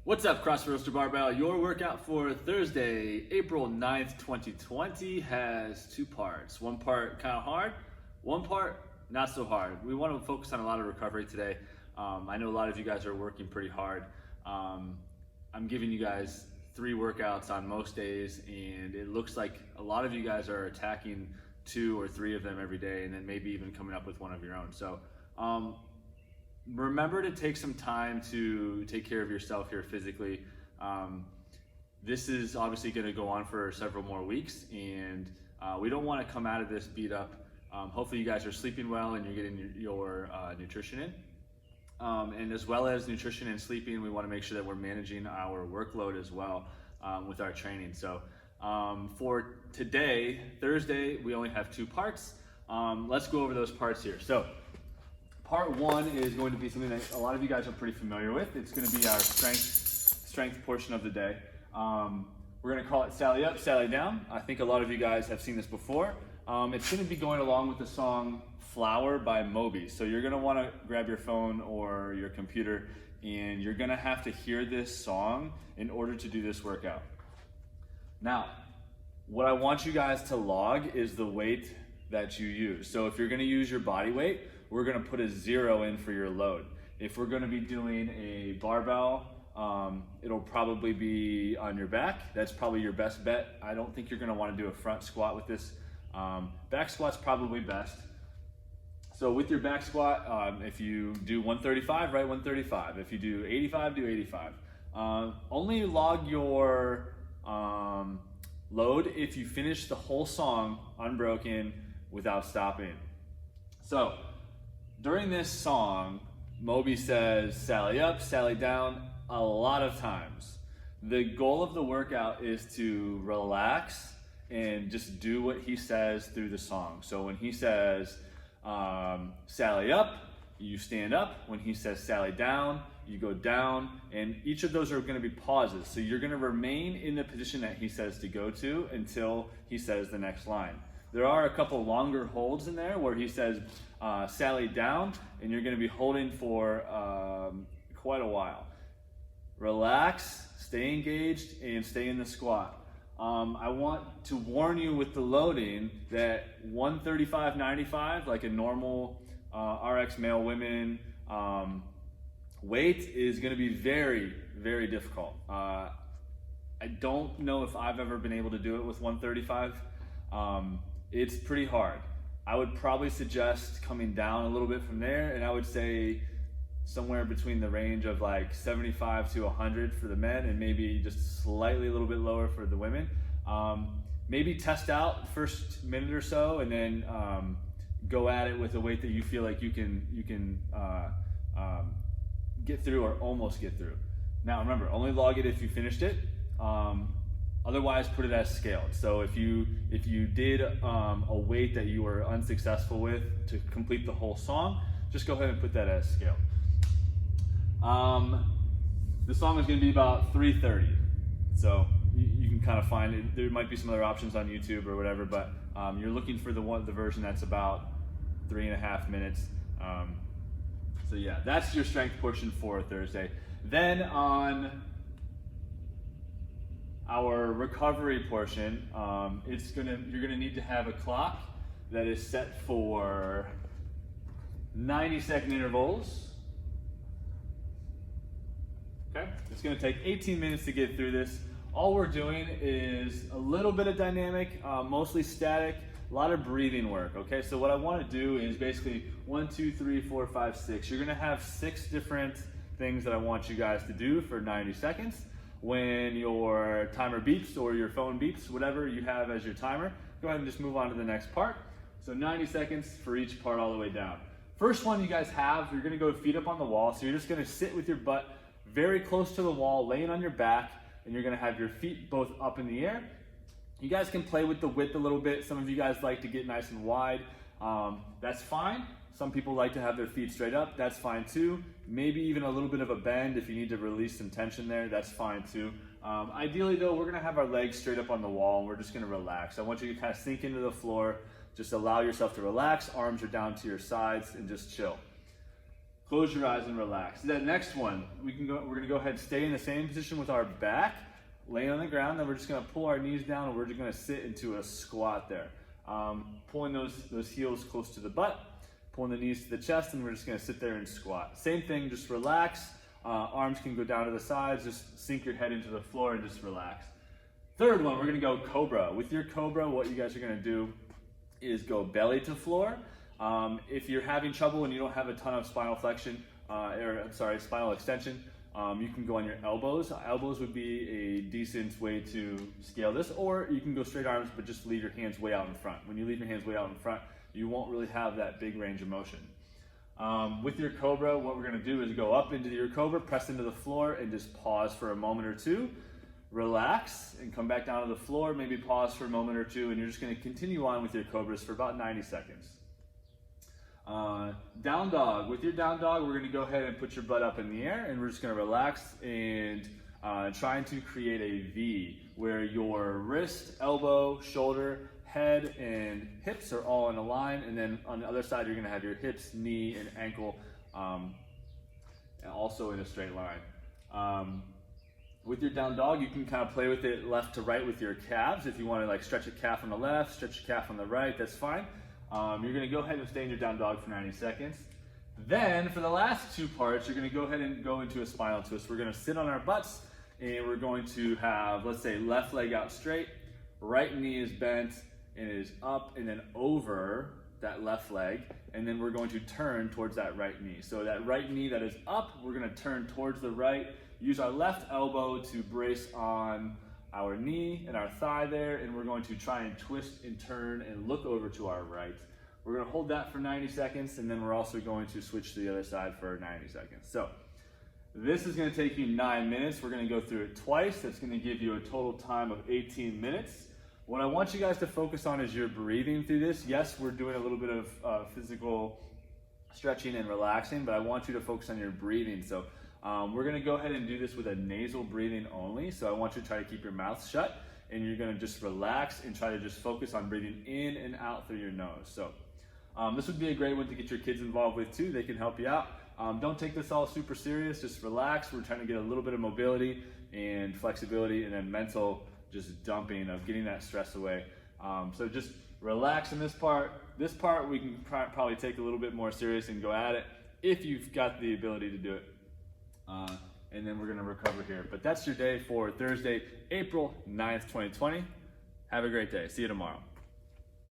What's up, CrossFit Roaster Barbell? Your workout for Thursday, April 9th, 2020 has two parts. One part kind of hard, one part not so hard. We want to focus on a lot of recovery today. I know a lot of you guys are working pretty hard. I'm giving you guys 3 workouts on most days, and it looks like a lot of you guys are attacking 2 or 3 of them every day, and then maybe even coming up with one of your own. So remember to take some time to take care of yourself here physically. This is obviously going to go on for several more weeks, and we don't want to come out of this beat up. Hopefully you guys are sleeping well and you're getting your nutrition in. And as well as nutrition and sleeping, we want to make sure that we're managing our workload as well with our training. So for today, Thursday, we only have 2 parts. Let's go over those parts here. So part 1 is going to be something that a lot of you guys are pretty familiar with. It's going to be our strength portion of the day. We're going to call it Sally Up, Sally Down. I think a lot of you guys have seen this before. It's going to be going along with the song Flower by Moby. So you're going to want to grab your phone or your computer, and you're going to have to hear this song in order to do this workout. Now, what I want you guys to log is the weight that you use. So if you're going to use your body weight, we're going to put a 0 in for your load. If we're going to be doing a barbell, it'll probably be on your back. That's probably your best bet. I don't think you're going to want to do a front squat with this. Back squat's probably best. So with your back squat, if you do 135, right, 135. If you do 85, do 85. Only log your load if you finish the whole song unbroken without stopping. So during this song, Moby says Sally up, Sally down a lot of times. The goal of the workout is to relax and just do what he says through the song. So when he says Sally up, you stand up. When he says Sally down, you go down, and each of those are going to be pauses. So you're going to remain in the position that he says to go to until he says the next line. There are a couple longer holds in there where he says Sally down, and you're going to be holding for quite a while. Relax, stay engaged, and stay in the squat. I want to warn you with the loading that 135/95, like a normal RX male women weight, is going to be very, very difficult. I don't know if I've ever been able to do it with 135. It's pretty hard. I would probably suggest coming down a little bit from there, and I would say somewhere between the range of like 75 to 100 for the men, and maybe just slightly a little bit lower for the women. Maybe test out the first minute or so, and then go at it with a weight that you feel like you can get through or almost get through. Now remember, only log it if you finished it. Otherwise, put it as scaled. So if you did a weight that you were unsuccessful with to complete the whole song, just go ahead and put that as scaled. The song is going to be about 3:30, so you can kind of find it. There might be some other options on YouTube or whatever, but you're looking for the version that's about 3.5 minutes. So yeah, that's your strength portion for Thursday. Then on our recovery portion, you're gonna need to have a clock that is set for 90-second intervals. Okay, it's gonna take 18 minutes to get through this. All we're doing is a little bit of dynamic, mostly static, a lot of breathing work. Okay, so what I want to do is basically 1, 2, 3, 4, 5, 6. You're gonna have 6 different things that I want you guys to do for 90 seconds. When your timer beeps or your phone beeps, whatever you have as your timer, go ahead and just move on to the next part. So 90 seconds for each part all the way down. First one you guys have, you're gonna go feet up on the wall. So you're just gonna sit with your butt very close to the wall, laying on your back, and you're gonna have your feet both up in the air. You guys can play with the width a little bit. Some of you guys like to get nice and wide. That's fine. Some people like to have their feet straight up. That's fine too. Maybe even a little bit of a bend if you need to release some tension there. That's fine too. Ideally though, we're gonna have our legs straight up on the wall, and we're just gonna relax. I want you to kind of sink into the floor. Just allow yourself to relax. Arms are down to your sides, and just chill. Close your eyes and relax. That next one, we're gonna go ahead and stay in the same position with our back, laying on the ground. Then we're just gonna pull our knees down and we're just gonna sit into a squat there. Pulling those heels close to the butt, pulling the knees to the chest, and we're just gonna sit there and squat. Same thing, just relax. Arms can go down to the sides, just sink your head into the floor and just relax. Third one, we're gonna go cobra. With your cobra, what you guys are gonna do is go belly to floor. If you're having trouble and you don't have a ton of spinal flexion, spinal extension, you can go on your elbows. Elbows would be a decent way to scale this, or you can go straight arms, but just leave your hands way out in front. When you leave your hands way out in front, you won't really have that big range of motion. With your cobra, what we're gonna do is go up into your cobra, press into the floor, and just pause for a moment or two. Relax and come back down to the floor, maybe pause for a moment or two, and you're just gonna continue on with your cobras for about 90 seconds. Down dog. With your down dog, we're gonna go ahead and put your butt up in the air, and we're just gonna relax and trying to create a V where your wrist, elbow, shoulder, head, and hips are all in a line, and then on the other side, you're gonna have your hips, knee, and ankle also in a straight line. With your down dog, you can kind of play with it left to right with your calves. If you want to like stretch a calf on the left, stretch a calf on the right, that's fine. You're gonna go ahead and stay in your down dog for 90 seconds. Then for the last two parts, you're gonna go ahead and go into a spinal twist. We're gonna sit on our butts and we're going to have, let's say, left leg out straight, right knee is bent and it is up and then over that left leg, and then we're going to turn towards that right knee. So that right knee that is up, we're gonna turn towards the right, use our left elbow to brace on our knee and our thigh there, and we're going to try and twist and turn and look over to our right. We're gonna hold that for 90 seconds, and then we're also going to switch to the other side for 90 seconds. So this is gonna take you 9 minutes. We're gonna go through it twice. That's gonna give you a total time of 18 minutes. What I want you guys to focus on is your breathing through this. Yes, we're doing a little bit of physical stretching and relaxing, but I want you to focus on your breathing. So we're gonna go ahead and do this with a nasal breathing only. So I want you to try to keep your mouth shut, and you're gonna just relax and try to just focus on breathing in and out through your nose. So this would be a great one to get your kids involved with too. They can help you out. Don't take this all super serious, just relax. We're trying to get a little bit of mobility and flexibility, and then mental just dumping of getting that stress away. So just relax in this part. This part we can probably take a little bit more serious and go at it if you've got the ability to do it. And then we're gonna recover here. But that's your day for Thursday, April 9th, 2020. Have a great day. See you tomorrow.